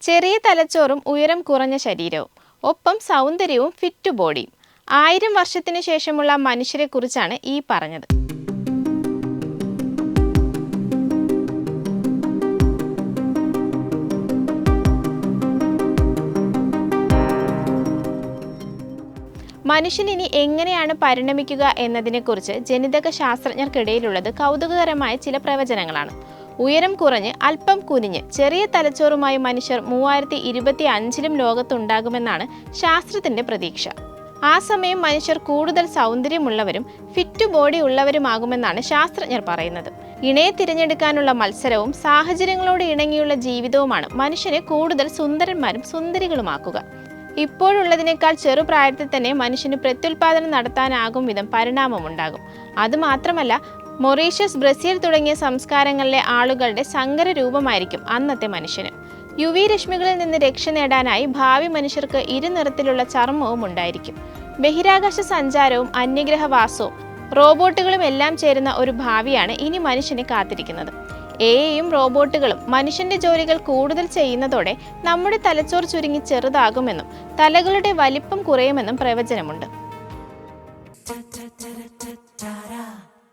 ചെറിയ തലച്ചോറും ഉയരം കുറഞ്ഞ ശരീരവും, ഒപ്പം സൗന്ദര്യവും ഫിറ്റ് ബോഡിയും. 1000 വർഷത്തിനു ശേഷമുള്ള മനുഷ്യരെക്കുറിച്ചാണ് ഈ പറഞ്ഞത്. മനുഷ്യൻ ഇനി എങ്ങനെയാണ് പരിണമിക്കുക എന്നതിനെക്കുറിച്ച് ജനിതക ശാസ്ത്രജ്ഞർക്കിടയിലുള്ളത് കൗതുകകരമായ ചില പ്രവചനങ്ങളാണ്. ഉയരം കുറഞ്ഞ് അല്പം കുനിഞ്ഞ് ചെറിയ തലച്ചോറുമായി മനുഷ്യർ 3025-ലും ലോകത്തുണ്ടാകുമെന്നാണ് ശാസ്ത്രത്തിന്റെ പ്രതീക്ഷ. ആ സമയം മനുഷ്യർ കൂടുതൽ സൗന്ദര്യമുള്ളവരും ഫിറ്റ് ബോഡി ഉള്ളവരുമാകുമെന്നാണ് ശാസ്ത്രജ്ഞർ പറയുന്നത്. ഇണയെ തിരഞ്ഞെടുക്കാനുള്ള മത്സരവും സാഹചര്യങ്ങളോട് ഇണങ്ങിയുള്ള ജീവിതവുമാണ് മനുഷ്യനെ കൂടുതൽ സുന്ദരന്മാരും സുന്ദരികളുമാക്കുക. ഇപ്പോഴുള്ളതിനേക്കാൾ ചെറുപ്രായത്തിൽ തന്നെ മനുഷ്യന് പ്രത്യുൽപാദനം നടത്താനാകും വിധം പരിണാമമുണ്ടാകും. അതുമാത്രമല്ല, മൊറീഷ്യസ്, ബ്രസീൽ തുടങ്ങിയ സംസ്കാരങ്ങളിലെ ആളുകളുടെ സങ്കര രൂപമായിരിക്കും അന്നത്തെ മനുഷ്യന്. UV രശ്മികളിൽ നിന്ന് രക്ഷ നേടാനായി ഭാവി മനുഷ്യർക്ക് ഇരുനിറത്തിലുള്ള ചർമ്മവും ഉണ്ടായിരിക്കും. ബഹിരാകാശ സഞ്ചാരവും അന്യഗ്രഹവാസവും റോബോട്ടുകളും എല്ലാം ചേരുന്ന ഒരു ഭാവിയാണ് ഇനി മനുഷ്യനെ കാത്തിരിക്കുന്നത്. AI-യും റോബോട്ടുകളും മനുഷ്യന്റെ ജോലികൾ കൂടുതൽ ചെയ്യുന്നതോടെ നമ്മുടെ തലച്ചോർ ചുരുങ്ങി ചെറുതാകുമെന്നും തലകളുടെ വലിപ്പം കുറയുമെന്നും പ്രവചനമുണ്ട്.